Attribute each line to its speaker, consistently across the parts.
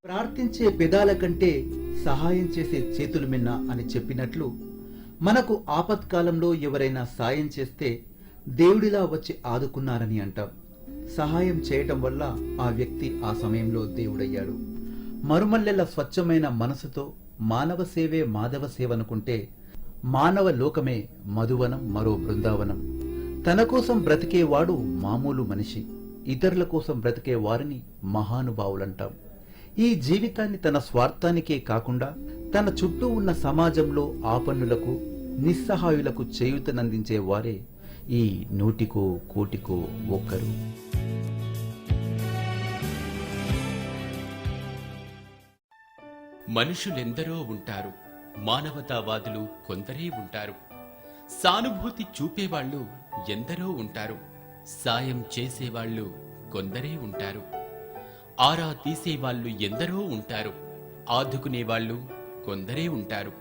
Speaker 1: ప్రార్థించే పెదాల కంటే సహాయం చేసే చేతులు మిన్న అని చెప్పినట్లు మనకు ఆపత్కాలంలో ఎవరైనా సాయం చేస్తే దేవుడిలా వచ్చి ఆదుకున్నారని అంటాం. సహాయం చేయటం వల్ల ఆ వ్యక్తి ఆ సమయంలో దేవుడయ్యాడు. మరుమల్లెల స్వచ్ఛమైన మనసుతో మానవ సేవే మాధవ సేవనుకుంటే మానవ లోకమే మధువనం, మరో బృందావనం. తన కోసం బ్రతికేవాడు మామూలు మనిషి, ఇతరుల కోసం బ్రతికే వారిని మహానుభావులంటాం. ఈ జీవితాన్ని తన స్వార్థానికే కాకుండా తన చుట్టూ ఉన్న సమాజంలో ఆపన్నులకు, నిస్సహాయులకు చేయూతనందించే వారే ఈ నూటికో కోటికో ఒక్కరు.
Speaker 2: మనుషులెందరో ఉంటారు, మానవతావాదులు కొందరే ఉంటారు. సానుభూతి చూపేవాళ్లు ఎందరో ఉంటారు, సాయం చేసేవాళ్లు కొందరే ఉంటారు. ఆరా తీసేవాళ్లు ఎందరో ఉంటారు, ఆదుకునేవాళ్లు కొందరే ఉంటారు.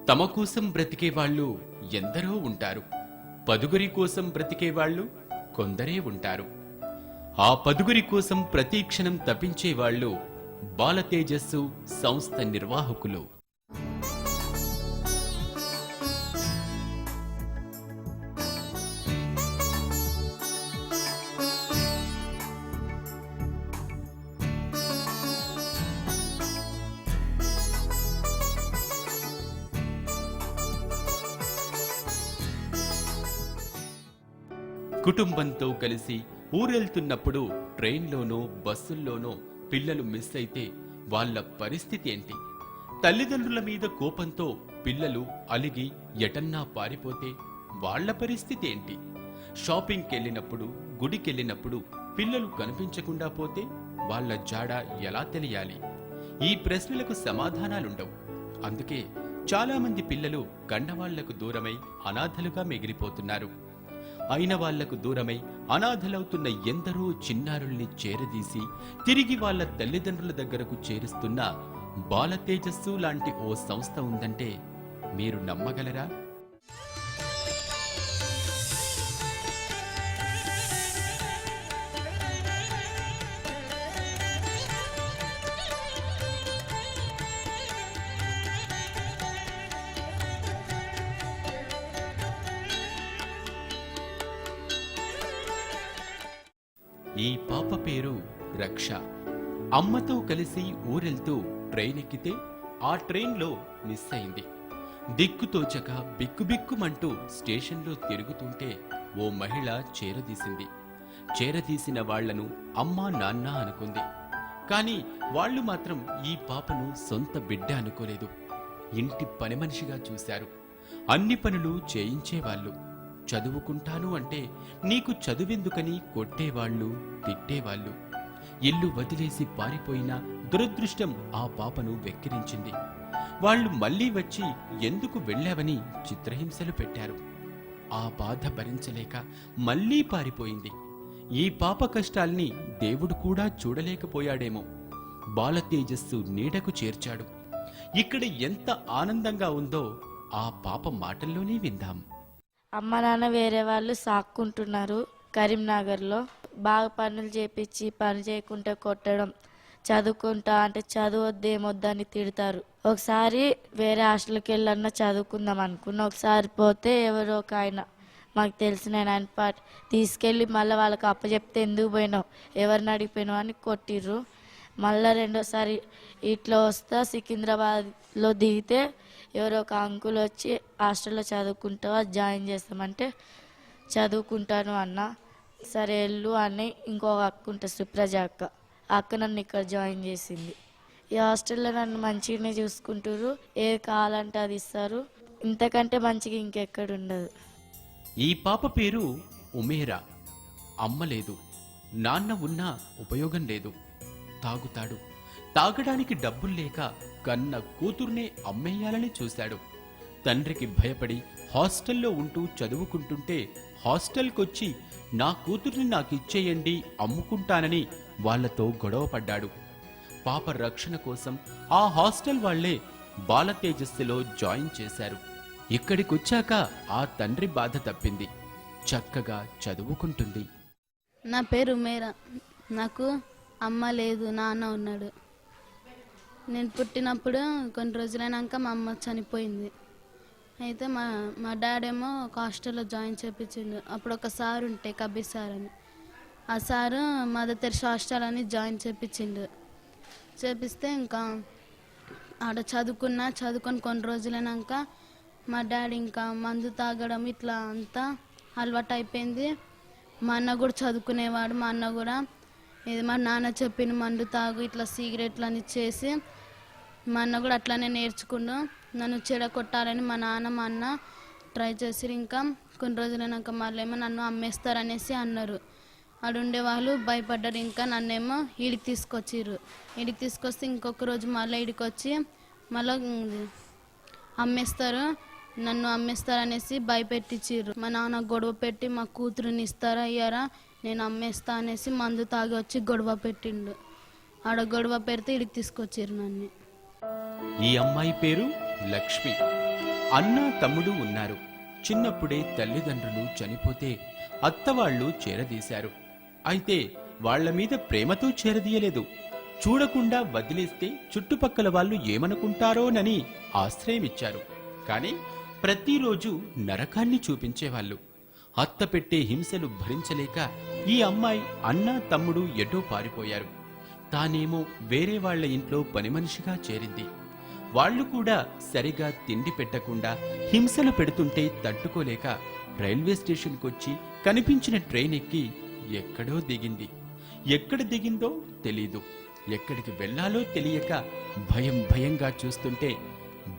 Speaker 2: తమ కోసం బ్రతికేవాళ్లు ఎందరో ఉంటారు, పదుగురి కోసం బ్రతికేవాళ్లు కొందరే ఉంటారు. ఆ పదుగురి కోసం ప్రతిక్షణం తప్పించేవాళ్లు బాలతేజస్సు సంస్థ నిర్వాహకులు. కుటుంబంతో కలిసి ఊరెళ్తున్నప్పుడు ట్రైన్లోనో బస్సుల్లోనో పిల్లలు మిస్ అయితే వాళ్ళ పరిస్థితి ఏంటి? తల్లిదండ్రుల మీద కోపంతో పిల్లలు అలిగి ఎటన్నా పారిపోతే వాళ్ల పరిస్థితి ఏంటి? షాపింగ్కెళ్ళినప్పుడు, గుడికెళ్ళినప్పుడు పిల్లలు కనిపించకుండా పోతే వాళ్ల జాడ ఎలా తెలియాలి? ఈ ప్రశ్నలకు సమాధానాలుండవు. అందుకే చాలామంది పిల్లలు కన్నవాళ్లకు దూరమై అనాథలుగా మిగిలిపోతున్నారు. అయిన వాళ్లకు దూరమై అనాథలవుతున్న ఎందరో చిన్నారుల్ని చేరదీసి తిరిగి వాళ్ల తల్లిదండ్రుల దగ్గరకు చేరుస్తున్న బాలతేజస్సు లాంటి ఓ సంస్థ ఉందంటే మీరు నమ్మగలరా? ఈ పాప పేరు రక్ష. అమ్మతో కలిసి ఊరెళ్తూ ట్రైన్ ఎక్కితే ఆ ట్రైన్లో మిస్ అయింది. దిక్కుతోచక బిక్కుబిక్కుమంటూ స్టేషన్లో తిరుగుతుంటే ఓ మహిళ చేరదీసింది. చేరదీసిన వాళ్లను అమ్మా నాన్న అనుకుంది. కాని వాళ్లు మాత్రం ఈ పాపను సొంత బిడ్డ అనుకోలేదు. ఇంటి పని మనిషిగా చూశారు. అన్ని పనులు చేయించేవాళ్లు. చదువుకుంటాను అంటే నీకు చదువెందుకని కొట్టేవాళ్లు, తిట్టేవాళ్లు. ఇల్లు వదిలేసి పారిపోయిన దురదృష్టం ఆ పాపను వెక్కిరించింది. వాళ్లు మళ్లీ వచ్చి ఎందుకు వెళ్లావని చిత్రహింసలు పెట్టారు. ఆ బాధ భరించలేక మళ్లీ పారిపోయింది. ఈ పాప కష్టాల్ని దేవుడు కూడా చూడలేకపోయాడేమో. బాలతేజస్సు నీడకు చేర్చాడు. ఇక్కడ ఎంత ఆనందంగా ఉందో ఆ పాప మాటల్లోనే విందాం.
Speaker 3: అమ్మ నాన్న వేరే వాళ్ళు సాక్కుంటున్నారు కరీంనగర్లో. బాగా పనులు చేపించి పని చేయకుంటే కొట్టడం, చదువుకుంటా అంటే చదువొద్దేమొద్దని తిడతారు. ఒకసారి వేరే హాస్టల్కి వెళ్ళన్నా చదువుకుందాం అనుకున్నా. ఒకసారి పోతే ఎవరో ఒక ఆయన మాకు తెలిసిన ఆయన తీసుకెళ్ళి మళ్ళీ వాళ్ళకి అప్పచెప్తే ఎందుకు పోయినావు, ఎవరిని అడిగిపోయినావు అని కొట్టిర్రు. మళ్ళీ రెండోసారి ఇట్లా వస్తా సికింద్రాబాద్లో దిగితే ఎవరో ఒక అంకుల్ వచ్చి హాస్టల్లో చదువుకుంటావా, జాయిన్ చేస్తామంటే చదువుకుంటాను అన్న. సరే వెళ్ళు అని ఇంకొక అక్క ఉంటుంది సుప్రజ అక్క. ఆ అక్క నన్ను ఇక్కడ జాయిన్ చేసింది. ఈ హాస్టల్లో నన్ను మంచిగానే చూసుకుంటారు, ఏది కావాలంటే అది ఇస్తారు. ఇంతకంటే మంచిగా ఇంకెక్కడ ఉండదు.
Speaker 2: ఈ పాప పేరు ఉమేరా. అమ్మ లేదు, నాన్న ఉన్నా ఉపయోగం లేదు. తాగుతాడు. తాగడానికి డబ్బులు లేక కన్న కూతుర్నే అమ్మేయాలని చూశాడు. తండ్రికి భయపడి హాస్టల్లో ఉంటూ చదువుకుంటుంటే హాస్టల్కొచ్చి నా కూతుర్ని నాకిచ్చేయండి, అమ్ముకుంటానని వాళ్లతో గొడవపడ్డాడు. పాప రక్షణ కోసం ఆ హాస్టల్ వాళ్లే బాలతేజస్సులో జాయిన్ చేశారు. ఇక్కడికొచ్చాక ఆ తండ్రి బాధ తప్పింది. చక్కగా చదువుకుంటుంది.
Speaker 4: నా పేరు ఉమేరా. నాకు అమ్మ లేదు, నాన్న ఉన్నాడు. నేను పుట్టినప్పుడు కొన్ని రోజులైనాక మా అమ్మ చనిపోయింది. అయితే మా డాడీ ఏమో ఒక హాస్టల్లో జాయిన్ చేయించిండు. అప్పుడు ఒక సార్ ఉంటే కబీర్ సార్ అని, ఆ సారు మదర్ తెరిసా హాస్టల్ అని జాయిన్ చేయించిండు. చేపిస్తే ఇంకా ఆడ చదువుకొని కొన్ని రోజులైనాక మా డాడీ ఇంకా మందు తాగడం ఇట్లా అంతా అలవాటు అయిపోయింది. మా అన్న కూడా చదువుకునేవాడు. మా అన్న కూడా ఇది మా నాన్న చెప్పిన మందు తాగు ఇట్లా సిగరెట్లు అని చేసి మా అన్న కూడా అట్లానే నేర్చుకుండు. నన్ను చెడగొట్టాలని మా నాన్న మా అన్న ట్రై చేసి ఇంకా కొన్ని రోజులైనాక మళ్ళీ ఏమో నన్ను అమ్మేస్తారనేసి అన్నారు. ఆడుండే వాళ్ళు భయపడ్డారు. ఇంకా నన్నేమో ఈడికి తీసుకొచ్చిర్రు. ఈడికి తీసుకొస్తే ఇంకొక రోజు మళ్ళీ ఈడికి వచ్చి మళ్ళీ అమ్మేస్తారు, నన్ను అమ్మేస్తారనేసి భయపెట్టించిర్రు. మా నాన్న గొడవ పెట్టి మా కూతురుని ఇస్తారా ఇయ్యారా, నేను అమ్మేస్తా అనేసి మందు తాగి వచ్చి గొడవ పెట్టిండు. ఆడ గొడవ పెడితే ఈడికి తీసుకొచ్చిర్రు నన్ను.
Speaker 2: ఈ అమ్మాయి పేరు లక్ష్మి. అన్న తమ్ముడు ఉన్నారు. చిన్నప్పుడే తల్లిదండ్రులు చనిపోతే అత్తవాళ్లు చేరదీశారు. అయితే వాళ్ల మీద ప్రేమతో చేరదీయలేదు. చూడకుండా వదిలేస్తే చుట్టుపక్కల వాళ్ళు ఏమనుకుంటారోనని ఆశ్రయమిచ్చారు. కాని ప్రతిరోజు నరకాన్ని చూపించేవాళ్ళు. అత్త పెట్టే హింసలు భరించలేక ఈ అమ్మాయి అన్న తమ్ముడు ఎటో పారిపోయారు. తానేమో వేరే వాళ్ల ఇంట్లో పనిమనిషిగా చేరింది. వాళ్లు కూడా సరిగా తిండి పెట్టకుండా హింసలు పెడుతుంటే తట్టుకోలేక రైల్వే స్టేషన్కొచ్చి కనిపించిన ట్రైన్ ఎక్కి ఎక్కడో దిగింది. ఎక్కడ దిగిందో తెలీదు. ఎక్కడికి వెళ్లాలో తెలియక భయంగా చూస్తుంటే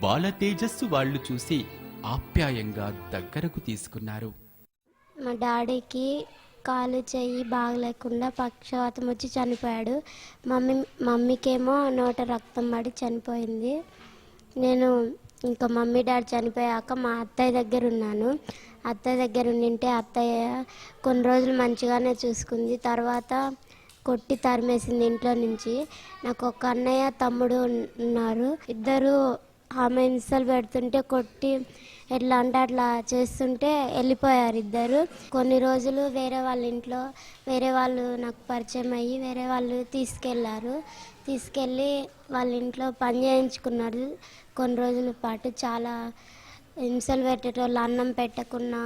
Speaker 2: బాల తేజస్సు వాళ్లు చూసి ఆప్యాయంగా దగ్గరకు తీసుకున్నారు.
Speaker 5: మా డాడీకి కాలు చెయ్యి బాగలేకుండా పక్షవాతం వచ్చి చనిపోయాడు. మమ్మీకేమో నోట రక్తం పడి చనిపోయింది. నేను ఇంకా మమ్మీ డాడీ చనిపోయాక మా అత్తయ్య దగ్గర ఉన్నాను. అత్తయ్య దగ్గర ఉండింటే అత్తయ్య కొన్ని రోజులు మంచిగానే చూసుకుంది. తర్వాత కొట్టి తరిమేసింది ఇంట్లో నుంచి. నాకు ఒక అన్నయ్య తమ్ముడు ఉన్నారు. ఇద్దరు ఆమె హింసలు పెడుతుంటే కొట్టి ఎట్లా అంటే అట్లా చేస్తుంటే వెళ్ళిపోయారు ఇద్దరు. కొన్ని రోజులు వేరే వాళ్ళ ఇంట్లో వేరే వాళ్ళు నాకు పరిచయం అయ్యి వేరే వాళ్ళు తీసుకెళ్ళి వాళ్ళ ఇంట్లో పని చేయించుకున్నారు. కొన్ని రోజుల పాటు చాలా హింసలు పెట్టేటోళ్ళు, అన్నం పెట్టకుండా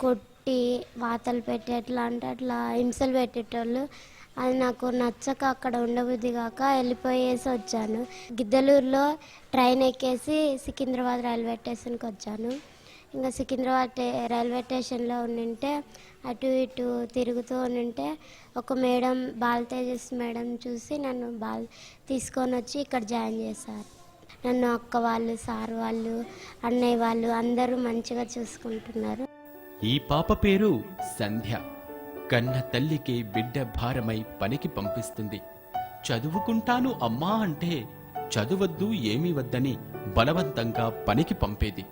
Speaker 5: కొట్టి వాతలు పెట్టేట్లా అంటే అట్లా హింసలు పెట్టేటోళ్ళు. అది నాకు నచ్చక అక్కడ ఉండబుద్ధి కాక వెళ్ళిపోయేసి వచ్చాను. గిద్దలూరులో ట్రైన్ ఎక్కేసి సికింద్రాబాద్ రైల్వే స్టేషన్కి వచ్చాను. ఇంకా సికింద్రాబాద్ రైల్వే స్టేషన్లో ఉండింటే అటు ఇటు తిరుగుతూ ఉండింటే ఒక మేడం బాల తేజస్ మేడం చూసి నన్ను తీసుకొని వచ్చి ఇక్కడ జాయిన్ చేశారు. నన్ను అక్క వాళ్ళు, సార్ వాళ్ళు, అన్నయ్య వాళ్ళు అందరూ మంచిగా చూసుకుంటున్నారు.
Speaker 2: ఈ పాప పేరు సంధ్య. కన్న తల్లికి బిడ్డ భారమై పనికి పంపిస్తుంది. చదువుకుంటాను అమ్మా అంటే చదువద్దు ఏమీ వద్దని బలవంతంగా పనికి పంపేది.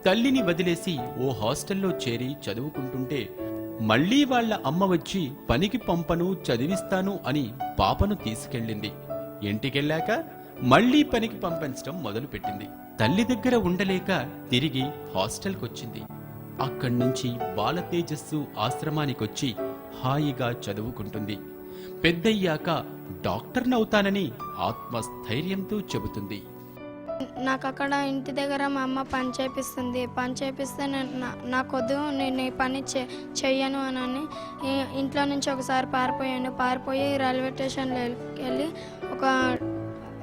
Speaker 2: తల్లిని వదిలేసి ఓ హాస్టల్లో చేరి చదువుకుంటుంటే మళ్లీ వాళ్ల అమ్మ వచ్చి పనికి పంపను, చదివిస్తాను అని పాపను తీసుకెళ్ళింది. ఇంటికెళ్ళాక మళ్లీ పనికి పంపించడం మొదలుపెట్టింది. తల్లి దగ్గర ఉండలేక తిరిగి హాస్టల్కొచ్చింది. అక్కడ్నుంచి బాల తేజస్సు ఆశ్రమానికొచ్చి హాయిగా చదువుకుంటుంది. పెద్దయ్యాక డాక్టర్నవుతానని ఆత్మస్థైర్యంతో చెబుతుంది.
Speaker 6: నాకు అక్కడ ఇంటి దగ్గర మా అమ్మ పని చేపిస్తే నాకొద్దు, నేను ఈ పని చెయ్యను అని ఇంట్లో నుంచి ఒకసారి పారిపోయి రైల్వే స్టేషన్లో వెళ్ళి ఒక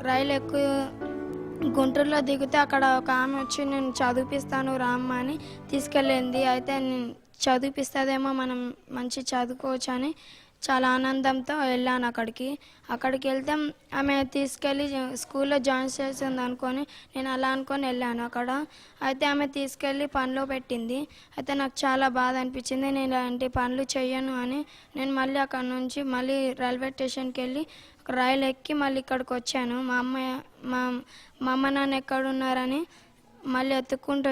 Speaker 6: రైలు గుంటూరులో దిగితే అక్కడ ఒక ఆమె వచ్చి నేను చదివిపిస్తాను రామ్మ అని తీసుకెళ్ళింది. అయితే నేను చదివిపిస్తుందేమో, మనం మంచి చదువుకోవచ్చు అని చాలా ఆనందంతో వెళ్ళాను అక్కడికి వెళ్తే ఆమె తీసుకెళ్ళి స్కూల్లో జాయిన్ చేసింది అనుకొని నేను అలా అనుకొని వెళ్ళాను అక్కడ. అయితే ఆమె తీసుకెళ్ళి పనిలో పెట్టింది. అయితే నాకు చాలా బాధ అనిపించింది. నేను ఇలాంటి పనులు చెయ్యను అని నేను మళ్ళీ అక్కడ నుంచి మళ్ళీ రైల్వే స్టేషన్కి వెళ్ళి రైలు ఎక్కి మళ్ళీ ఇక్కడికి వచ్చాను. మా అమ్మ నాన్న ఎక్కడున్నారని మళ్ళీ ఎత్తుక్కుంటూ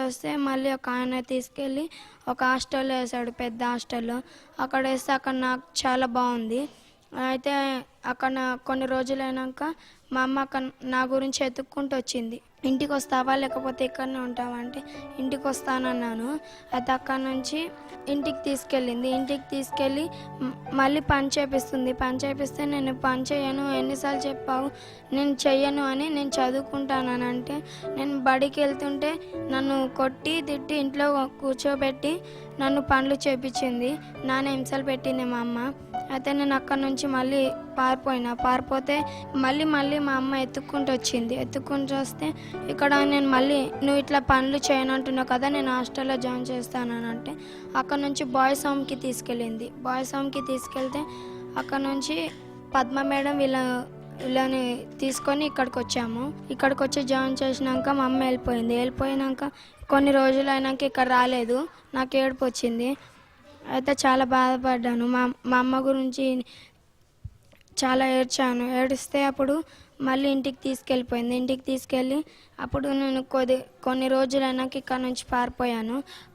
Speaker 6: వస్తే మళ్ళీ ఒక ఆయన తీసుకెళ్ళి ఒక హాస్టల్లో వేసాడు, పెద్ద హాస్టల్లో. అక్కడ వేస్తే అక్కడ నాకు చాలా బాగుంది. అయితే అక్కడ కొన్ని రోజులైనాక మా అమ్మ నా గురించి ఎత్తుక్కుంటూ వచ్చింది. ఇంటికి వస్తావా లేకపోతే ఇక్కడనే ఉంటావా అంటే ఇంటికి వస్తానన్నాను. అయితే అక్కడ నుంచి ఇంటికి తీసుకెళ్ళింది. ఇంటికి తీసుకెళ్ళి మళ్ళీ పని చేపిస్తుంది. పని చేపిస్తే నేను పని చేయను, ఎన్నిసార్లు చెప్పావు, నేను చెయ్యను అని, నేను చదువుకుంటానని అంటే, నేను బడికి వెళ్తుంటే నన్ను కొట్టి తిట్టి ఇంట్లో కూర్చోబెట్టి నన్ను పనులు చేపించింది. నాన్న హింసలు పెట్టింది మా అమ్మ. అయితే నేను అక్కడ నుంచి మళ్ళీ పారిపోతే మళ్ళీ మా అమ్మ ఎత్తుక్కుంటూ వచ్చింది. ఎత్తుక్కుంటూ వస్తే ఇక్కడ నేను మళ్ళీ నువ్వు ఇట్లా పనులు చేయనంటున్నావు కదా, నేను హాస్టల్లో జాయిన్ చేస్తానని అంటే అక్కడ నుంచి బాయ్స్ హోమ్కి తీసుకెళ్ళింది. బాయ్స్ హోమ్కి తీసుకెళ్తే అక్కడ నుంచి పద్మ మేడం వీళ్ళని తీసుకొని ఇక్కడికి వచ్చాము. ఇక్కడికి వచ్చి జాయిన్ చేసినాక మా అమ్మ వెళ్ళిపోయినాక కొన్ని రోజులు అయినాక ఇక్కడ రాలేదు. నాకు ఏడుపు వచ్చింది. అయితే చాలా బాధపడ్డాను. మా అమ్మ గురించి చాలా ఏడిస్తే అప్పుడు మళ్ళీ ఇంటికి తీసుకెళ్ళిపోయింది. ఇంటికి తీసుకెళ్ళి అప్పుడు నేను కొన్ని రోజులైనాక ఇక్కడ నుంచి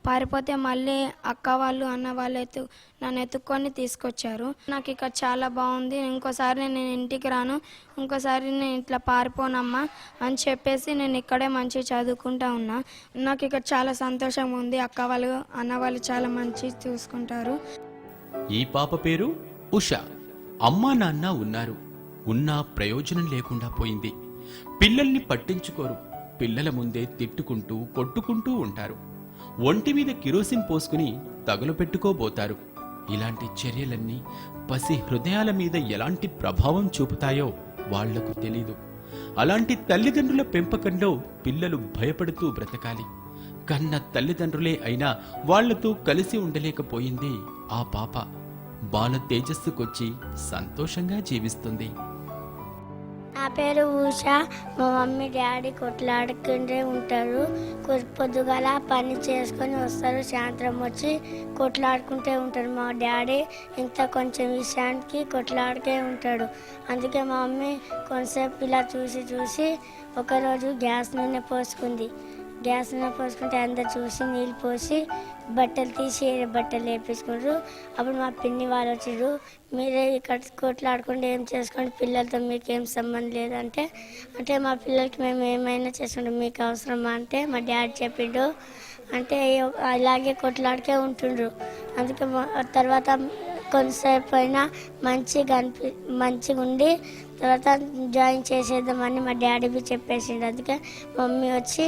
Speaker 6: పారిపోతే మళ్ళీ అక్క వాళ్ళు అన్న వాళ్ళు నన్ను ఎత్తుక్కొని తీసుకొచ్చారు. నాకు ఇక్కడ చాలా బాగుంది, ఇంకోసారి నేను ఇంటికి రాను, ఇంకోసారి నేను ఇట్లా పారిపోనమ్మా అని చెప్పేసి నేను ఇక్కడే మంచిగా చదువుకుంటా ఉన్నా. నాకు ఇక్కడ చాలా సంతోషంగా ఉంది. అక్క వాళ్ళు అన్న వాళ్ళు చాలా మంచిగా చూసుకుంటారు.
Speaker 2: ఈ పాప పేరు ఉష. అమ్మా నాన్న ఉన్నారు, ఉన్నా ప్రయోజనం లేకుండా పోయింది. పిల్లల్ని పట్టించుకోరు. పిల్లల ముందే తిట్టుకుంటూ కొట్టుకుంటూ ఉంటారు. ఒంటి మీద కిరోసిన్ పోసుకుని తగులపెట్టుకోబోతారు. ఇలాంటి చర్యలన్నీ పసి హృదయాల మీద ఎలాంటి ప్రభావం చూపుతాయో వాళ్లకు తెలీదు. అలాంటి తల్లిదండ్రుల పెంపకంలో పిల్లలు భయపడుతూ బ్రతకాలి. కన్న తల్లిదండ్రులే అయినా వాళ్లతో కలిసి ఉండలేకపోయింది ఆ పాప. బాల తేజస్సుకొచ్చి సంతోషంగా జీవిస్తుంది.
Speaker 5: నా పేరు ఉష. మా మమ్మీ డాడీ కొట్లాడుకుంటూ ఉంటారు. పొద్దుగల పని చేసుకొని వస్తారు, సాయంత్రం వచ్చి కొట్లాడుకుంటూ ఉంటారు. మా డాడీ ఇంత కొంచెం విషయానికి కొట్లాడుతూ ఉంటాడు. అందుకే మా మమ్మీ కొంతసేపు ఇలా చూసి ఒకరోజు గ్యాస్ నూనె పోసుకుంది. గ్యాస్ నూనె పోసుకుంటే అందరు చూసి నీళ్ళు పోసి బట్టలు తీసి బట్టలు వేపించుకుంటారు. అప్పుడు మా పిన్ని వాళ్ళు వచ్చారు, మీరే ఇక్కడ కొట్లాడుకుంటే ఏం చేసుకోండి, పిల్లలతో మీకు ఏం సంబంధం లేదంటే మా పిల్లలకి మేము ఏమైనా చేసుకుంటాం, మీకు అవసరమా అంటే మా డాడీ చెప్పిండు. అంటే అలాగే కొట్లాడుకే ఉంటుండ్రు. అందుకే తర్వాత కొంతసేపు అయినా మంచిగా ఉండి తర్వాత జాయిన్ చేసేద్దామని మా డాడీ చెప్పేసిండు. అందుకే మమ్మీ వచ్చి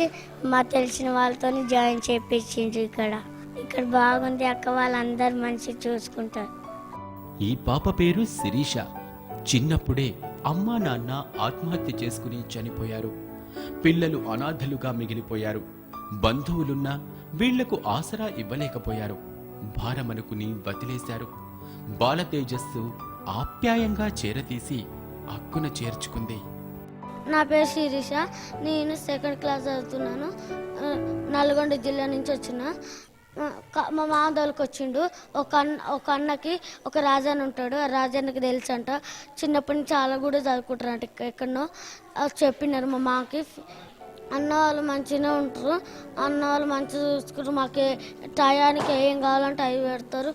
Speaker 5: మా తెలిసిన వాళ్ళతో జాయిన్ చేపించిండ్రు. ఇక్కడ బాగుంది, అక్క వాళ్ళందరూ మంచిగా చూసుకుంటారు.
Speaker 2: ఈ పాప పేరు శిరీష. చిన్నప్పుడే అమ్మా నాన్న ఆత్మహత్య చేసుకుని చనిపోయారు. పిల్లలు అనాథలుగా మిగిలిపోయారు. బంధువులున్నా వీళ్లకు ఆసరా ఇవ్వలేకపోయారు. భారమనుకుని వదిలేశారు. బాల తేజస్సు ఆప్యాయంగా చేరతీసి అక్కున చేర్చుకుంది.
Speaker 5: నా పేరు శిరీష. నేను 2nd క్లాస్ చదువుతున్నాను. నల్గొండ జిల్లా నుంచి వచ్చిన. మా మామదోళ్ళకి వచ్చిండు. ఒక అన్నకి ఒక రాజన్న ఉంటాడు. ఆ రాజన్నకి తెలుసు అంట. చిన్నప్పటి నుంచి చాలా కూడా చదువుకుంటారు అంట. ఎక్కడనో చెప్పినారు మా మాకి. అన్న వాళ్ళు మంచిగానే ఉంటారు, అన్న వాళ్ళు మంచిగా చూసుకుంటారు. మాకు టయానికి ఏం కావాలంటే అవి పెడతారు.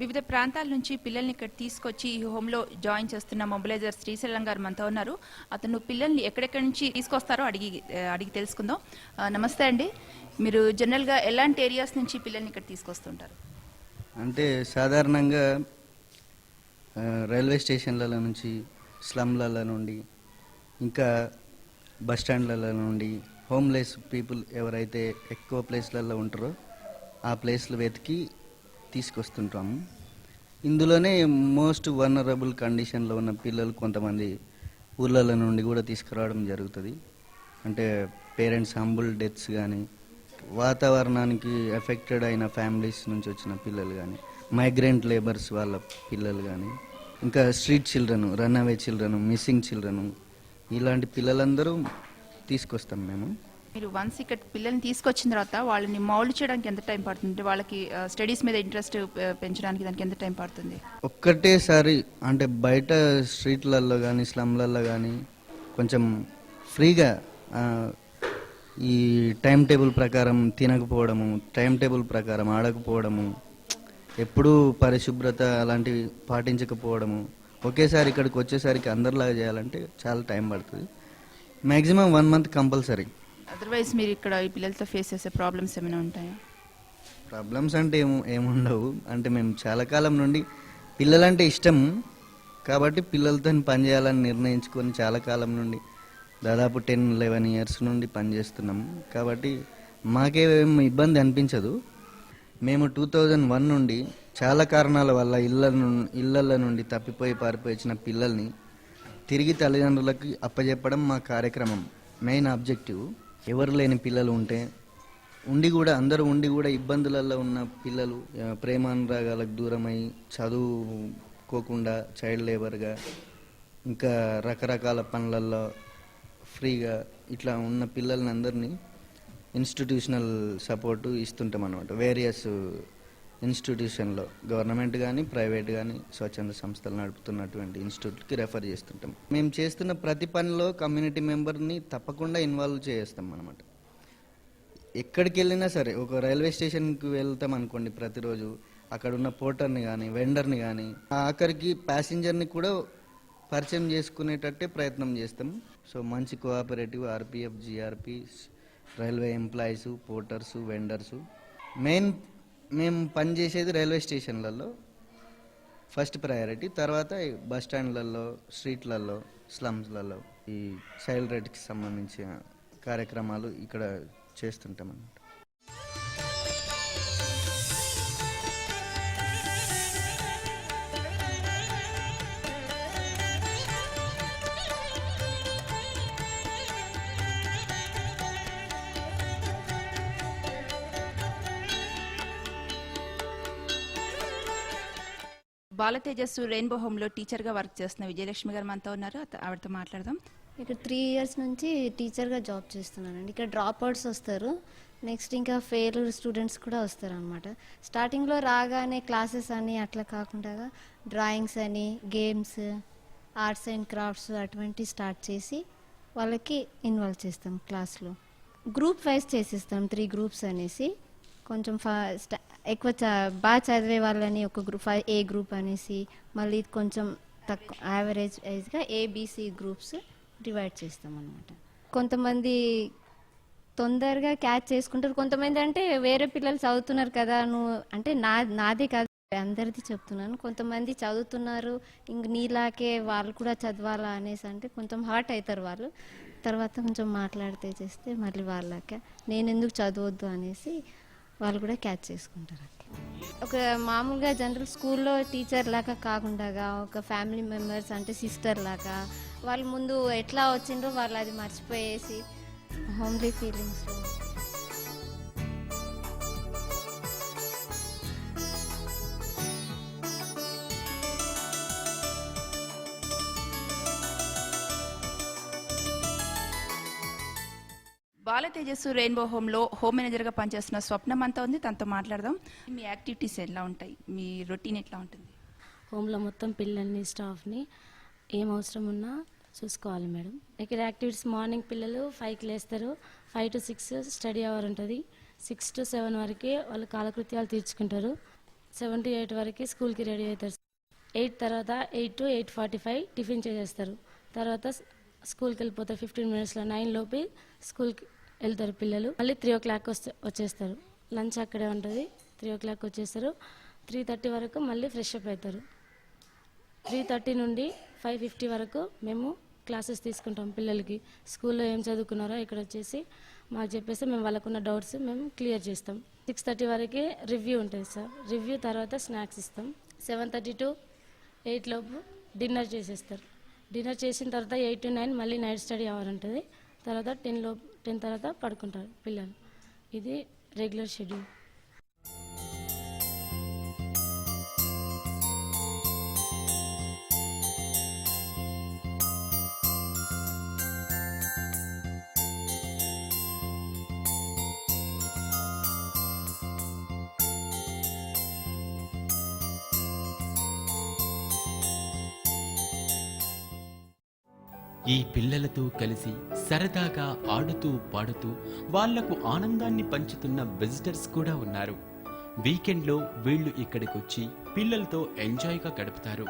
Speaker 7: వివిధ ప్రాంతాల నుంచి పిల్లల్ని ఇక్కడ తీసుకొచ్చి ఈ హోమ్లో జాయిన్ చేస్తున్న మొబిలైజర్ శ్రీశైలం గారు మనతో ఉన్నారు. అతను పిల్లల్ని ఎక్కడెక్కడి నుంచి తీసుకొస్తారో అడిగి తెలుసుకుందాం. నమస్తే అండి, మీరు జనరల్గా ఎలాంటి ఏరియాస్ నుంచి పిల్లల్ని ఇక్కడ తీసుకొస్తుంటారు?
Speaker 8: అంటే సాధారణంగా రైల్వే స్టేషన్ల నుంచి, స్లమ్ల నుండి, ఇంకా బస్ స్టాండ్ల నుండి హోమ్లెస్ పీపుల్ ఎవరైతే ఎక్కువ ప్లేస్లలో ఉంటారో ఆ ప్లేస్లు వెతికి తీసుకొస్తుంటాము. ఇందులోనే మోస్ట్ వల్నరబుల్ కండిషన్లో ఉన్న పిల్లలు కొంతమంది ఊళ్ళల నుండి కూడా తీసుకురావడం జరుగుతుంది. అంటే పేరెంట్స్ హంబుల్ డెత్స్ కానీ, వాతావరణానికి ఎఫెక్టెడ్ అయిన ఫ్యామిలీస్ నుంచి వచ్చిన పిల్లలు కానీ, మైగ్రెంట్ లేబర్స్ వాళ్ళ పిల్లలు కానీ, ఇంకా street children, run away children, missing children, ఇలాంటి పిల్లలందరూ తీసుకొస్తాం మేము.
Speaker 7: మీరు వన్స్ ఇక్కడ పిల్లల్ని తీసుకొచ్చిన తర్వాత వాళ్ళని మౌల్డ్ చేయడానికి ఎంత టైం పడుతుంది? వాళ్ళకి స్టడీస్ మీద ఇంట్రెస్ట్ పెంచడానికి దానికి ఎంత టైం పడుతుంది?
Speaker 8: ఒక్కటేసారి అంటే బయట స్ట్రీట్లలో కానీ స్లమ్లలో కానీ కొంచెం ఫ్రీగా ఈ టైం టేబుల్ ప్రకారం తినకపోవడము, టైం టేబుల్ ప్రకారం ఆడకపోవడము, ఎప్పుడూ పరిశుభ్రత అలాంటివి పాటించకపోవడము, ఒకేసారి ఇక్కడికి వచ్చేసరికి అందరిలాగా చేయాలంటే చాలా టైం పడుతుంది. Maximum 1 month compulsory.
Speaker 7: అదర్వైజ్ మీరు ఇక్కడ ఈ పిల్లలతో ఫేస్ చేసే ప్రాబ్లమ్స్ ఏమైనా ఉంటాయా?
Speaker 8: ప్రాబ్లమ్స్ అంటే ఏముండవు. అంటే మేము చాలా కాలం నుండి పిల్లలంటే ఇష్టం కాబట్టి పిల్లలతో పని చేయాలని నిర్ణయించుకొని చాలా కాలం నుండి దాదాపు 10-11 years నుండి పనిచేస్తున్నాము. కాబట్టి మాకేం ఇబ్బంది అనిపించదు. మేము 2001 నుండి చాలా కారణాల వల్ల ఇళ్ళ నుండి తప్పిపోయి పారిపోయిన పిల్లల్ని తిరిగి తల్లిదండ్రులకి అప్పచెప్పడం మా కార్యక్రమం మెయిన్ ఆబ్జెక్టివ్. ఎవరు లేని పిల్లలు అందరూ ఉండి కూడా ఇబ్బందులలో ఉన్న పిల్లలు ప్రేమానురాగాలకు దూరమై చదువుకోకుండా చైల్డ్ లేబర్గా ఇంకా రకరకాల పనులలో ఫ్రీగా ఇట్లా ఉన్న పిల్లల్ని అందరినీ ఇన్స్టిట్యూషనల్ సపోర్టు ఇస్తుంటాం అన్నమాట. వేరియస్ ఇన్స్టిట్యూషన్లో గవర్నమెంట్ కానీ ప్రైవేట్ కానీ స్వచ్ఛంద సంస్థలు నడుపుతున్నటువంటి ఇన్స్టిట్యూట్కి రెఫర్ చేస్తుంటాం. మేము చేస్తున్న ప్రతి పనిలో కమ్యూనిటీ మెంబర్ని తప్పకుండా ఇన్వాల్వ్ చేస్తాం అన్నమాట. ఎక్కడికి వెళ్ళినా సరే, ఒక రైల్వే స్టేషన్కి వెళ్తాం అనుకోండి, ప్రతిరోజు అక్కడ ఉన్న పోర్టర్ని కానీ వెండర్ని కానీ ఆఖరికి ప్యాసింజర్ని కూడా పరిచయం చేసుకునేటట్టే ప్రయత్నం చేస్తాం. సో మంచి cooperative RPF, GRP, railway employees, porters, vendors. మేము పనిచేసేది రైల్వే స్టేషన్లలో ఫస్ట్ ప్రయారిటీ, తర్వాత బస్ స్టాండ్లలో, స్ట్రీట్లలో, స్లమ్స్లలో ఈ చైల్డ్ రైట్స్కి సంబంధించిన కార్యక్రమాలు ఇక్కడ చేస్తుంటాం అన్నమాట.
Speaker 7: బాల తేజస్సు రెయిన్బో హోమ్లో టీచర్గా వర్క్ చేస్తున్న విజయలక్ష్మి గారు మనతో ఉన్నారు. ఆవిడతో మాట్లాడదాం.
Speaker 9: ఇక్కడ 3 years నుంచి టీచర్గా జాబ్ చేస్తున్నానండి. ఇక్కడ డ్రాప్ అవుట్స్ వస్తారు, నెక్స్ట్ ఇంకా ఫెయిల్ స్టూడెంట్స్ కూడా వస్తారు అనమాట. స్టార్టింగ్లో రాగానే క్లాసెస్ అని అట్లా కాకుండా డ్రాయింగ్స్ అని, గేమ్స్, ఆర్ట్స్ అండ్ క్రాఫ్ట్స్ అటువంటి స్టార్ట్ చేసి వాళ్ళకి ఇన్వాల్వ్ చేస్తాం క్లాస్లో. గ్రూప్ వైజ్ చేసిస్తాం, 3 groups అనేసి. కొంచెం ఎక్కువ బాగా చదివే వాళ్ళని ఒక గ్రూప్, ఏ గ్రూప్ అనేసి, మళ్ళీ కొంచెం తక్కువ యావరేజ్గా ఏబిసి గ్రూప్స్ డివైడ్ చేస్తాం అనమాట. కొంతమంది తొందరగా క్యాచ్ చేసుకుంటారు, కొంతమంది అంటే వేరే పిల్లలు చదువుతున్నారు కదా, నువ్వు అంటే నాదే కాదు అందరిది చెప్తున్నాను, కొంతమంది చదువుతున్నారు ఇంక నీలాగే వాళ్ళు కూడా చదవాలా అనేసి అంటే కొంచెం హర్ట్ అవుతారు వాళ్ళు. తర్వాత కొంచెం మాట్లాడితే చేస్తే మళ్ళీ వాళ్ళకే నేను ఎందుకు చదవద్దు అనేసి వాళ్ళు కూడా క్యాచ్ చేసుకుంటారు. ఒక మామూలుగా జనరల్ స్కూల్లో టీచర్ లాగా కాకుండా ఒక ఫ్యామిలీ మెంబర్స్ అంటే సిస్టర్ లాగా వాళ్ళు ముందు ఎట్లా వచ్చిండ్రో వాళ్ళు అది మర్చిపోయేసి హోమ్లీ ఫీలింగ్స్లో.
Speaker 7: బాల తేజస్సు రెయిన్బో హోమ్లో హోమ్ మేనేజర్గా పనిచేస్తున్న స్వప్నం అంతా ఉంది, తనతో మాట్లాడదాం. మీ యాక్టివిటీస్ ఎలా ఉంటాయి, మీ రొటీన్ ఎట్లా ఉంటుంది?
Speaker 3: హోమ్లో మొత్తం పిల్లల్ని, స్టాఫ్ని ఏం అవసరం ఉన్నా చూసుకోవాలి మేడం. ఇక్కడ యాక్టివిటీస్ మార్నింగ్ పిల్లలు 5కి లేస్తారు, 5 to 6 స్టడీ అవర్ ఉంటుంది. 6 to 7 వరకు వాళ్ళు కాలకృత్యాలు తీర్చుకుంటారు. 7 to 8 వరకు స్కూల్కి రెడీ అవుతారు. 8 తర్వాత 8 to 8:45 టిఫిన్ చేసేస్తారు. తర్వాత స్కూల్కి వెళ్ళిపోతారు. 15 minutesలో 9 లోపు స్కూల్కి వెళ్తారు పిల్లలు. మళ్ళీ 3 o'clock వచ్చేస్తారు. లంచ్ అక్కడే ఉంటుంది. 3 o'clock వచ్చేస్తారు. 3:30 వరకు మళ్ళీ ఫ్రెష్ అప్ అవుతారు. 3:30 నుండి 5:50 వరకు మేము క్లాసెస్ తీసుకుంటాం పిల్లలకి. స్కూల్లో ఏం చదువుకున్నారో ఇక్కడ వచ్చేసి మాకు చెప్పేస్తే మేము వాళ్ళకున్న డౌట్స్ మేము క్లియర్ చేస్తాం. 6:30 వరకు రివ్యూ ఉంటుంది సార్. రివ్యూ తర్వాత స్నాక్స్ ఇస్తాం. 7:30 to 8 లోపు డిన్నర్ చేసేస్తారు. డిన్నర్ చేసిన తర్వాత 8 to 9 మళ్ళీ నైట్ స్టడీ అవర్ ఉంటుంది. తర్వాత 10 తర్వాత పడుకుంటారు పిల్లలు. ఇది రెగ్యులర్ షెడ్యూల్.
Speaker 2: ఈ పిల్లలతో కలిసి సరదాగా ఆడుతూ పాడుతూ వాళ్లకు ఆనందాన్ని పంచుతున్న విజిటర్స్ కూడా ఉన్నారు. వీకెండ్లో వీళ్ళు ఇక్కడికొచ్చి పిల్లలతో ఎంజాయ్గా గడుపుతారు.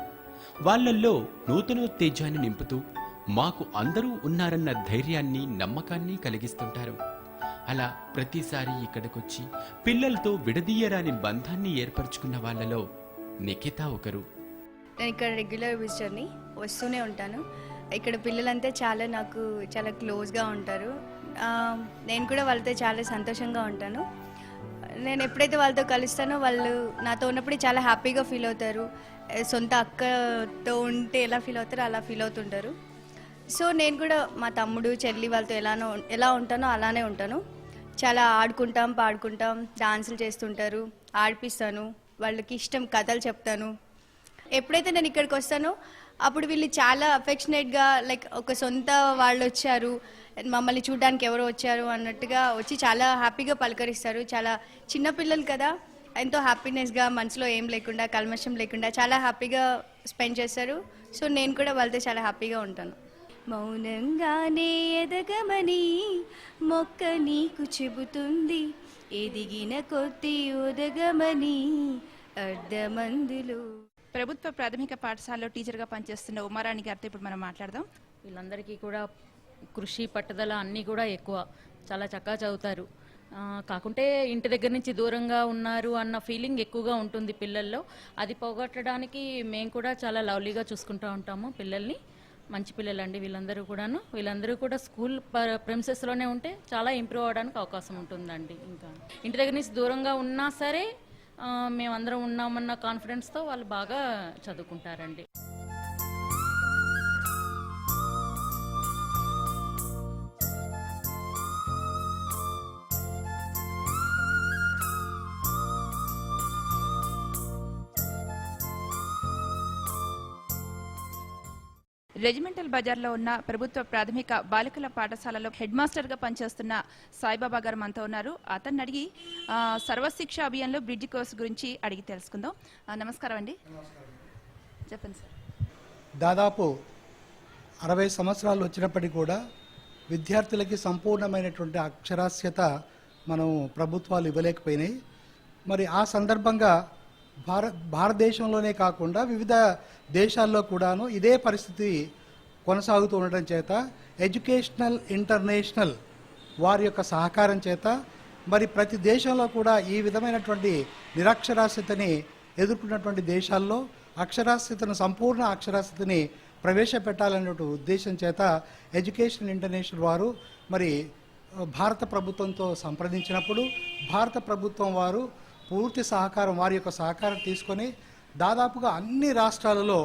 Speaker 2: వాళ్ళల్లో నూతనోత్తేజాన్ని నింపుతూ మాకు అందరూ ఉన్నారన్న ధైర్యాన్ని, నమ్మకాన్ని కలిగిస్తుంటారు. అలా ప్రతిసారి ఇక్కడికొచ్చి పిల్లలతో విడదీయరాని బంధాన్ని ఏర్పరచుకున్న వాళ్ళలో నిఖిత ఒకరు.
Speaker 10: నేను ఇక్కడ రెగ్యులర్ విజిటర్ని, వస్తూనే ఉంటాను. ఇక్కడ పిల్లలంతా నాకు చాలా క్లోజ్గా ఉంటారు. నేను కూడా వాళ్ళతో చాలా సంతోషంగా ఉంటాను. నేను ఎప్పుడైతే వాళ్ళతో కలుస్తానో వాళ్ళు నాతో ఉన్నప్పుడు చాలా హ్యాపీగా ఫీల్ అవుతారు. సొంత అక్కతో ఉంటే ఎలా ఫీల్ అవుతారో అలా ఫీల్ అవుతుంటారు. సో నేను కూడా మా తమ్ముడు, చెల్లి వాళ్ళతో ఎలా ఉంటానో అలానే ఉంటాను. చాలా ఆడుకుంటాం, పాడుకుంటాం, డాన్సులు చేస్తుంటారు, ఆడిపిస్తాను, వాళ్ళకి ఇష్టం కథలు చెప్తాను. ఎప్పుడైతే నేను ఇక్కడికి వస్తానో అప్పుడు వీళ్ళు చాలా అఫెక్షనేట్గా, లైక్ ఒక సొంత వాళ్ళు వచ్చారు, మమ్మల్ని చూడడానికి ఎవరో వచ్చారు అన్నట్టుగా వచ్చి చాలా హ్యాపీగా పలకరిస్తారు. చాలా చిన్నపిల్లలు కదా, ఎంతో హ్యాపీనెస్గా, మనసులో ఏం లేకుండా, కల్మషం లేకుండా చాలా హ్యాపీగా స్పెండ్ చేస్తారు. సో నేను కూడా వాళ్ళతో చాలా హ్యాపీగా ఉంటాను. మౌనంగానే ఎదగమని మొక్క నీకు చెబుతుంది, ఎదిగిన కొద్ది ఒదగమని అర్ధమందులు.
Speaker 7: ప్రభుత్వ ప్రాథమిక పాఠశాలలో టీచర్గా పనిచేస్తున్న ఉమారాణి గారితో ఇప్పుడు మనం మాట్లాడదాం.
Speaker 11: వీళ్ళందరికీ కూడా కృషి, పట్టుదల అన్నీ కూడా ఎక్కువ, చాలా చక్కగా చదువుతారు. కాకుంటే ఇంటి దగ్గర నుంచి దూరంగా ఉన్నారు అన్న ఫీలింగ్ ఎక్కువగా ఉంటుంది పిల్లల్లో. అది పోగొట్టడానికి మేము కూడా చాలా లవ్లీగా చూసుకుంటూ ఉంటాము పిల్లల్ని. మంచి పిల్లలండి వీళ్ళందరూ కూడా స్కూల్ ప్రెమిసెస్లోనే ఉంటే చాలా ఇంప్రూవ్ అవ్వడానికి అవకాశం ఉంటుందండి. ఇంకా ఇంటి దగ్గర నుంచి దూరంగా ఉన్నా సరే మేమందరం ఉన్నామన్న కాన్ఫిడెన్స్తో వాళ్ళు బాగా చదువుకుంటారండి.
Speaker 7: రెజిమెంటల్ బజార్లో ఉన్న ప్రభుత్వ ప్రాథమిక బాలికల పాఠశాలలో హెడ్ మాస్టర్గా పనిచేస్తున్న సాయిబాబా గారు మనతో ఉన్నారు. అతన్ని అడిగి సర్వశిక్ష అభియాన్లో బ్రిడ్జ్ కోర్సు గురించి అడిగి తెలుసుకుందాం. నమస్కారం అండి, చెప్పండి సార్.
Speaker 12: దాదాపు 60 సంవత్సరాలు వచ్చినప్పటికీ కూడా విద్యార్థులకి సంపూర్ణమైనటువంటి అక్షరాస్యత మనం ప్రభుత్వాలు ఇవ్వలేకపోయినాయి. మరి ఆ సందర్భంగా భారతదేశంలోనే కాకుండా వివిధ దేశాల్లో కూడాను ఇదే పరిస్థితి కొనసాగుతూ ఉండడం చేత ఎడ్యుకేషనల్ ఇంటర్నేషనల్ వారి యొక్క సహకారం చేత మరి ప్రతి దేశంలో కూడా ఈ విధమైనటువంటి నిరక్షరాస్యతని ఎదుర్కొన్నటువంటి దేశాల్లో సంపూర్ణ అక్షరాస్యతని ప్రవేశపెట్టాలనే ఉద్దేశం చేత ఎడ్యుకేషన్ ఇంటర్నేషనల్ వారు మరి భారత ప్రభుత్వంతో సంప్రదించినప్పుడు భారత ప్రభుత్వం వారు పూర్తి సహకారం, వారి యొక్క సహకారం తీసుకొని దాదాపుగా అన్ని రాష్ట్రాలలో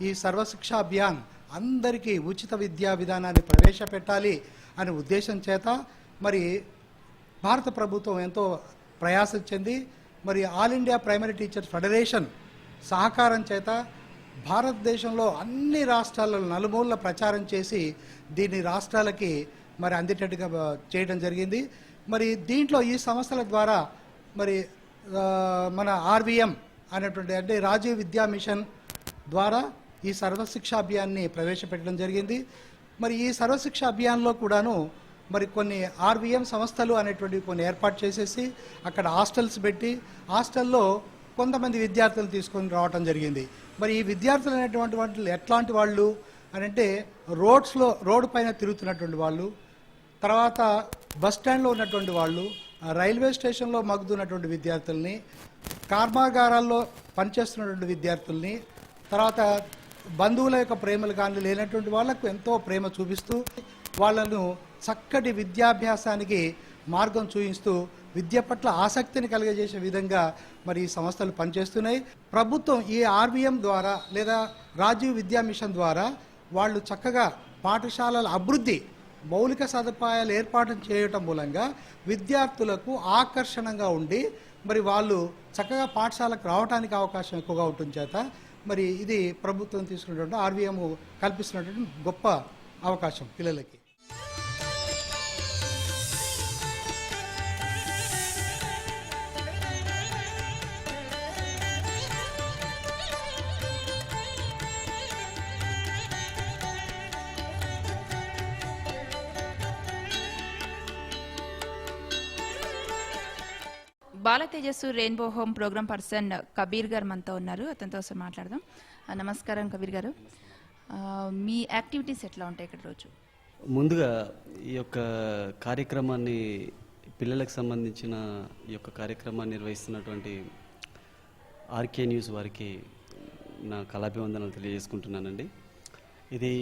Speaker 12: ఈ సర్వశిక్ష అభియాన్ అందరికీ ఉచిత విద్యా విధానాన్ని ప్రవేశపెట్టాలి అనే ఉద్దేశం చేత మరి భారత ప్రభుత్వం ఎంతో ప్రయాసం చెంది మరి all India primary teachers federation సహకారం చేత భారతదేశంలో అన్ని రాష్ట్రాలలో నలుమూలల ప్రచారం చేసి దీన్ని రాష్ట్రాలకి మరి అందేటట్టుగా చేయడం జరిగింది. మరి దీంట్లో ఈ సంస్థల ద్వారా మరి మన ఆర్వీఎం అనేటువంటి అంటే రాజీవ్ విద్యా మిషన్ ద్వారా ఈ సర్వశిక్ష అభియాన్ని ప్రవేశపెట్టడం జరిగింది. మరి ఈ సర్వశిక్ష అభియాన్లో కూడాను మరి కొన్ని ఆర్వీఎం సంస్థలు అనేటువంటి కొన్ని ఏర్పాటు చేసేసి అక్కడ హాస్టల్స్ పెట్టి హాస్టల్లో కొంతమంది విద్యార్థులు తీసుకొని రావడం జరిగింది. మరి ఈ విద్యార్థులు అనేటువంటి వాళ్ళు ఎట్లాంటి వాళ్ళు అని అంటే రోడ్డు పైన తిరుగుతున్నటువంటి వాళ్ళు, తర్వాత బస్ స్టాండ్లో ఉన్నటువంటి వాళ్ళు, రైల్వే స్టేషన్లో మగ్గుతున్నటువంటి విద్యార్థుల్ని, కర్మాగారాల్లో పనిచేస్తున్నటువంటి విద్యార్థుల్ని, తర్వాత బంధువుల యొక్క ప్రేమలు కానీ లేనటువంటి వాళ్లకు ఎంతో ప్రేమ చూపిస్తూ వాళ్ళను చక్కటి విద్యాభ్యాసానికి మార్గం చూపిస్తూ విద్య పట్ల ఆసక్తిని కలిగజేసే విధంగా మరి ఈ సంస్థలు పనిచేస్తున్నాయి. ప్రభుత్వం ఈ ఆర్వీఎం ద్వారా లేదా రాజీవ్ విద్యా మిషన్ ద్వారా వాళ్ళు చక్కగా పాఠశాలల అభివృద్ధి, మౌలిక సదుపాయాలు ఏర్పాటు చేయటం మూలంగా విద్యార్థులకు ఆకర్షణంగా ఉండి మరి వాళ్ళు చక్కగా పాఠశాలకు రావడానికి అవకాశం ఎక్కువగా ఉంటుంది చేత మరి ఇది ప్రభుత్వం తీసుకున్నటువంటి ఆర్వీఎం కల్పిస్తున్నటువంటి గొప్ప అవకాశం పిల్లలకి.
Speaker 7: Bala Tejassu rainbow home program person Kabir గారు మనతో ఉన్నారు. అతనితో ఒకసారి మాట్లాడదాం. నమస్కారం కబీర్ గారు. మీ యాక్టివిటీస్ ఎట్లా ఉంటాయి ఇక్కడ రోజు?
Speaker 13: ముందుగా ఈ యొక్క కార్యక్రమాన్ని, పిల్లలకు సంబంధించిన ఈ యొక్క కార్యక్రమాన్ని నిర్వహిస్తున్నటువంటి ఆర్కే న్యూస్ వారికి నా కళాభివందనలు తెలియజేసుకుంటున్నానండి. ఇది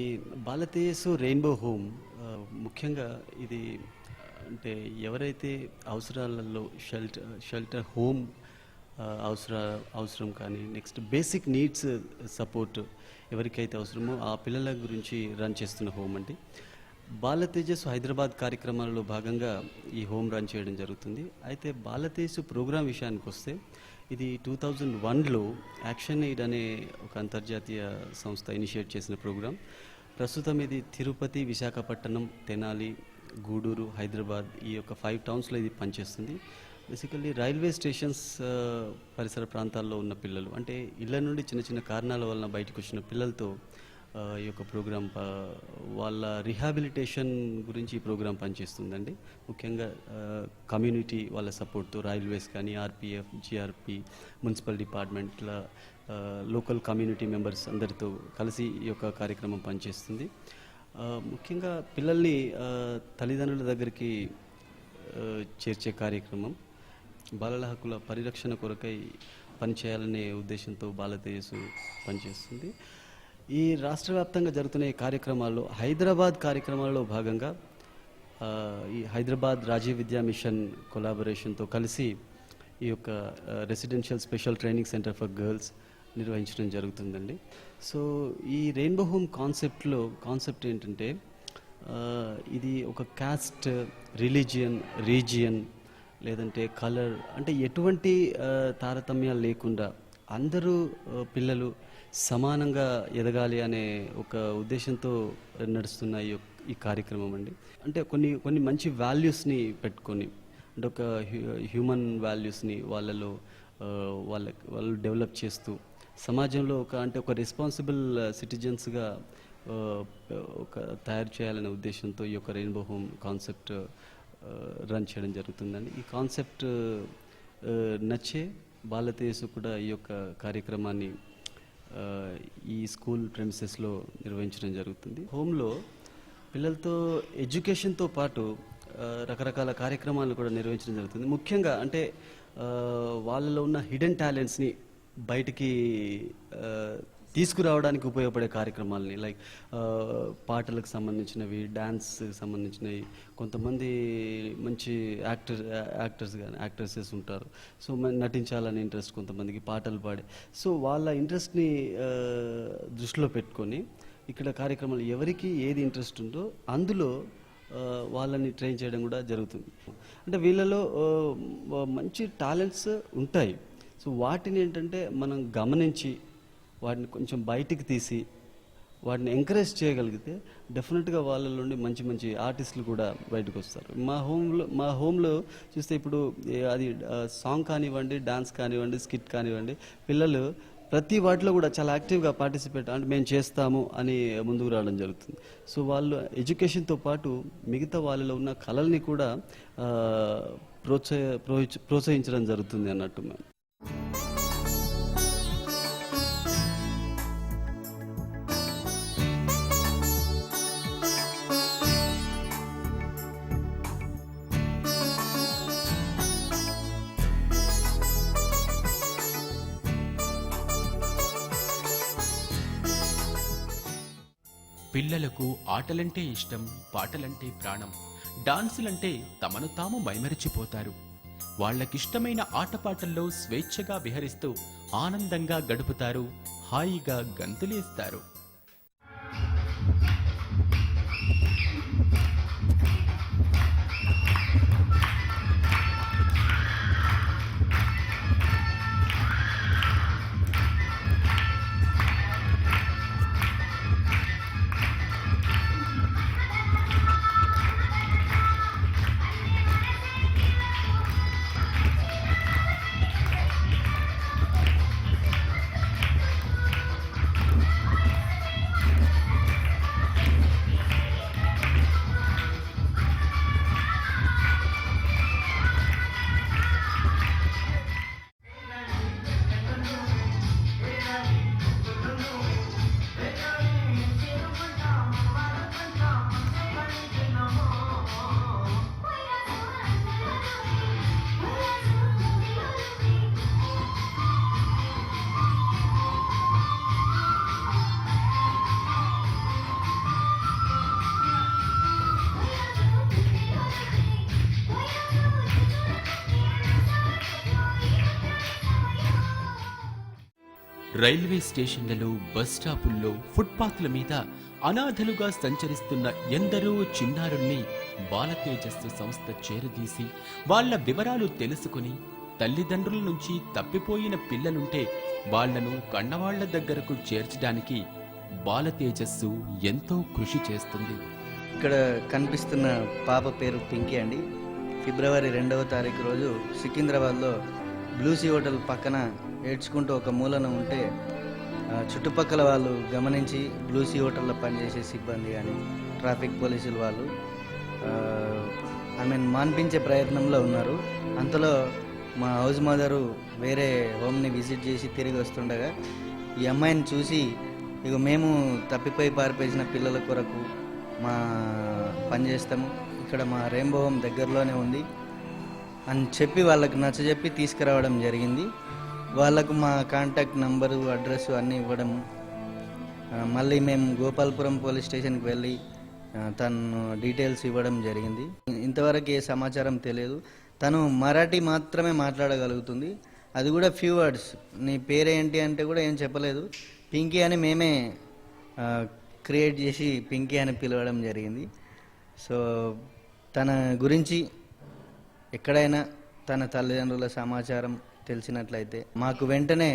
Speaker 13: బాల తేజస్సు రెయిన్బో హోమ్. ముఖ్యంగా ఇది అంటే ఎవరైతే అవసరాలలో షెల్టర్ హోమ్ అవసరం కానీ, నెక్స్ట్ బేసిక్ నీడ్స్ సపోర్ట్ ఎవరికైతే అవసరమో ఆ పిల్లల గురించి రన్ చేస్తున్న హోమ్ అండి. బాల తేజస్సు హైదరాబాద్ కార్యక్రమాలలో భాగంగా ఈ హోమ్ రన్ చేయడం జరుగుతుంది. అయితే బాల తేజస్సు ప్రోగ్రాం విషయానికి వస్తే ఇది 2001లో యాక్షన్ ఎయిడ్ అనే ఒక అంతర్జాతీయ సంస్థ ఇనిషియేట్ చేసిన ప్రోగ్రాం. ప్రస్తుతం ఇది తిరుపతి, విశాఖపట్నం, తెనాలి, గూడూరు, హైదరాబాద్ ఈ యొక్క 5 టౌన్స్లో ఇది పనిచేస్తుంది. బేసికల్లీ రైల్వే స్టేషన్స్ పరిసర ప్రాంతాల్లో ఉన్న పిల్లలు, అంటే ఇళ్ళ నుండి చిన్న చిన్న కారణాల వలన బయటకు వచ్చిన పిల్లలతో ఈ యొక్క ప్రోగ్రాం వాళ్ళ రిహాబిలిటేషన్ గురించి ఈ ప్రోగ్రాం పనిచేస్తుందండి. ముఖ్యంగా కమ్యూనిటీ వాళ్ళ సపోర్ట్తో రైల్వేస్ కానీ, ఆర్పిఎఫ్, జిఆర్పి, మున్సిపల్ డిపార్ట్మెంట్ల లోకల్ కమ్యూనిటీ మెంబర్స్ అందరితో కలిసి ఈ యొక్క కార్యక్రమం పనిచేస్తుంది. ముఖ్యంగా పిల్లల్ని తల్లిదండ్రుల దగ్గరికి చేర్చే కార్యక్రమం, బాలల హక్కుల పరిరక్షణ కొరకై పనిచేయాలనే ఉద్దేశంతో బాల తేజస్సు పనిచేస్తుంది. ఈ రాష్ట్ర వ్యాప్తంగా జరుగుతున్న ఈ కార్యక్రమాల్లో హైదరాబాద్ కార్యక్రమాల్లో భాగంగా ఈ హైదరాబాద్ రాజీవ్ విద్యా మిషన్ కొలాబరేషన్తో కలిసి ఈ యొక్క residential special training centre for girls నిర్వహించడం జరుగుతుందండి. సో ఈ రెయిన్బో హోమ్ కాన్సెప్ట్ ఏంటంటే ఇది ఒక కాస్ట్, రిలీజియన్, రీజియన్ లేదంటే కలర్ అంటే ఎటువంటి తారతమ్యాలు లేకుండా అందరూ పిల్లలు సమానంగా ఎదగాలి అనే ఒక ఉద్దేశంతో నడుస్తున్న ఈ కార్యక్రమం అండి. అంటే కొన్ని మంచి వాల్యూస్ని అంటే ఒక హ్యూమన్ వాల్యూస్ని వాళ్ళు డెవలప్ చేస్తూ సమాజంలో ఒక రెస్పాన్సిబుల్ సిటిజన్స్గా తయారు చేయాలనే ఉద్దేశంతో ఈ యొక్క రెయిన్బో హోమ్ కాన్సెప్ట్ రన్ చేయడం జరుగుతుందండి. ఈ కాన్సెప్ట్ నచ్చే బాల తేజస్సు కూడా ఈ యొక్క కార్యక్రమాన్ని ఈ స్కూల్ ప్రెమిసెస్లో నిర్వహించడం జరుగుతుంది. హోమ్లో పిల్లలతో ఎడ్యుకేషన్తో పాటు రకరకాల కార్యక్రమాలు కూడా నిర్వహించడం జరుగుతుంది. ముఖ్యంగా అంటే వాళ్ళలో ఉన్న హిడెన్ టాలెంట్స్ని బయటికి తీసుకురావడానికి ఉపయోగపడే కార్యక్రమాలని, లైక్ పాటలకు సంబంధించినవి, డ్యాన్స్కి సంబంధించినవి. కొంతమంది మంచి యాక్టర్స్ కానీ యాక్ట్రెసెస్ ఉంటారు. సో నటించాలని ఇంట్రెస్ట్ కొంతమందికి, పాటలు పాడి. సో వాళ్ళ ఇంట్రెస్ట్ని దృష్టిలో పెట్టుకొని ఇక్కడ కార్యక్రమాలు ఎవరికి ఏది ఇంట్రెస్ట్ ఉందో అందులో వాళ్ళని ట్రైన్ చేయడం కూడా జరుగుతుంది. అంటే వీళ్ళలో మంచి టాలెంట్స్ ఉంటాయి. సో వాటిని ఏంటంటే మనం గమనించి వాటిని కొంచెం బయటికి తీసి వాటిని ఎంకరేజ్ చేయగలిగితే డెఫినెట్గా వాళ్ళ నుండి మంచి మంచి ఆర్టిస్టులు కూడా బయటకు వస్తారు. మా హోమ్లో చూస్తే ఇప్పుడు అది సాంగ్ కానివ్వండి, డాన్స్ కానివ్వండి, స్కిట్ కానివ్వండి, పిల్లలు ప్రతి వాటిలో కూడా చాలా యాక్టివ్గా పార్టిసిపేట్ అంటే మేము చేస్తాము అని ముందుకు రావడం జరుగుతుంది. సో వాళ్ళు ఎడ్యుకేషన్తో పాటు మిగతా వాళ్ళలో ఉన్న కళల్ని కూడా ప్రోత్సహించడం జరుగుతుంది అన్నట్టు మేము.
Speaker 2: పిల్లలకు ఆటలంటే ఇష్టం, పాటలంటే ప్రాణం, డాన్సులంటే తమను తాము మైమరిచిపోతారు. వాళ్ళకిష్టమైన ఆటపాటల్లో స్వేచ్ఛగా విహరిస్తూ ఆనందంగా గడుపుతారు, హాయిగా గంతులేస్తారు. రైల్వే స్టేషన్లలో, బస్ స్టాపుల్లో, ఫుట్పాత్ల మీద అనాథలుగా సంచరిస్తున్న ఎందరో చిన్నారుల్ని బాల తేజస్సు సంస్థ చేరదీసి వాళ్ళ వివరాలు తెలుసుకుని, తల్లిదండ్రుల నుంచి తప్పిపోయిన పిల్లలుంటే వాళ్లను కన్నవాళ్ల దగ్గరకు చేర్చడానికి బాల తేజస్సు ఎంతో కృషి చేస్తుంది.
Speaker 8: ఇక్కడ కనిపిస్తున్న పాప పేరు పింకీ అండి. ఫిబ్రవరి 2వ తారీఖు రోజు సికింద్రాబాద్లో బ్లూసీ హోటల్ పక్కన ఏడ్చుకుంటూ ఒక మూలన ఉంటే చుట్టుపక్కల వాళ్ళు గమనించి బ్లూసీ హోటల్లో పనిచేసే సిబ్బంది కానీ ట్రాఫిక్ పోలీసులు వాళ్ళు ఆమెను మాన్పించే ప్రయత్నంలో ఉన్నారు. అంతలో మా హౌస్ మదరు వేరే హోమ్ని విజిట్ చేసి తిరిగి వస్తుండగా ఈ అమ్మాయిని చూసి, ఇక మేము తప్పిపోయి పారిపోయిన పిల్లల కొరకు మా పని చేస్తాము, ఇక్కడ మా రెయిన్బో హోమ్ దగ్గరలోనే ఉంది అని చెప్పి వాళ్ళకి నచ్చజెప్పి తీసుకురావడం జరిగింది. వాళ్ళకు మా కాంటాక్ట్ నంబరు, అడ్రస్ అన్నీ ఇవ్వడం, మళ్ళీ మేము గోపాల్పురం పోలీస్ స్టేషన్కి వెళ్ళి తను డీటెయిల్స్ ఇవ్వడం జరిగింది. ఇంతవరకు ఏ సమాచారం తెలియదు. తను మరాఠీ మాత్రమే మాట్లాడగలుగుతుంది, అది కూడా ఫ్యూ వర్డ్స్. నీ పేరేంటి అంటే కూడా ఏం చెప్పలేదు. పింకీ అని మేమే క్రియేట్ చేసి పింకీ అని పిలవడం జరిగింది. సో తన గురించి ఎక్కడైనా తన తల్లిదండ్రుల సమాచారం తెలిసినట్లయితే మాకు వెంటనే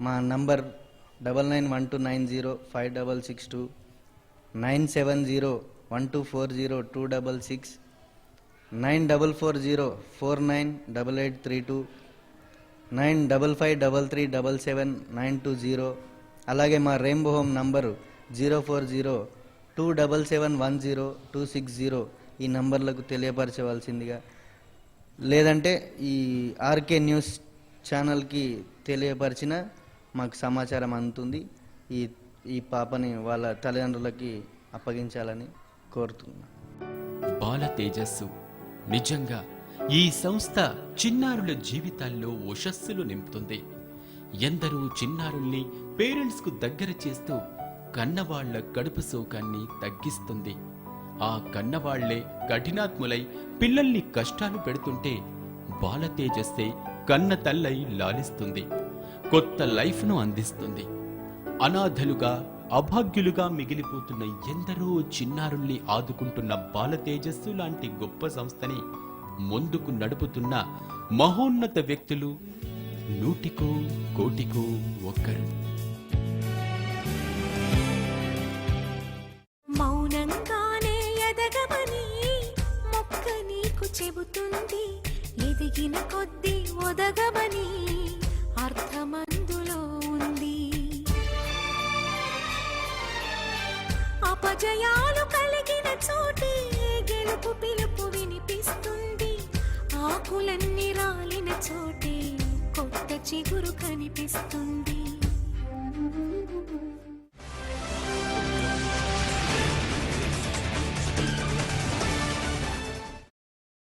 Speaker 8: మా నంబర్ 9912905662, 9701240266, 9440498832, 9553377920, అలాగే మా రెయిన్బో హోమ్ నంబరు 0402771026 ఈ నంబర్లకు తెలియపరచవలసిందిగా, లేదంటే ఈ ఆర్కే న్యూస్ ఛానల్కి తెలియపరిచిన మాకు సమాచారం అందుతుంది. ఈ పాపని వాళ్ళ తల్లిదండ్రులకి అప్పగించాలని కోరుతున్నాను.
Speaker 2: బాల తేజస్సు నిజంగా ఈ సంస్థ చిన్నారుల జీవితాల్లో ఉషస్సులు నింపుతుంది. ఎందరో చిన్నారుల్ని పేరెంట్స్కు దగ్గర చేస్తూ కన్నవాళ్ల కడుపు శోకాన్ని తగ్గిస్తుంది. ఆ కన్నవాళ్లే కఠినాత్ములై పిల్లల్ని కష్టాలు పెడుతుంటే బాల తేజస్సే కన్న తల్లై లాలిస్తుంది, కొత్త లైఫ్ను అందిస్తుంది. అనాథలుగా, అభాగ్యులుగా మిగిలిపోతున్న ఎందరో చిన్నారుల్ని ఆదుకుంటున్న బాల తేజస్సు లాంటి గొప్ప సంస్థని ముందుకు నడుపుతున్న మహోన్నత వ్యక్తులు నూటికో కోటికో ఒక్కరు.
Speaker 14: మౌనంగానే ఎదగమని మొక్క నీకు చెబుతుంది, ఎదిగిన కొద్దీ ఒదగమని అర్థమందులో ఉంది. అపజయాలు కలిగిన చోటే గెలుపు పిలుపు వినిపిస్తుంది, ఆకులన్నీ రాలిన చోటే కొత్త చిగురు కనిపిస్తుంది.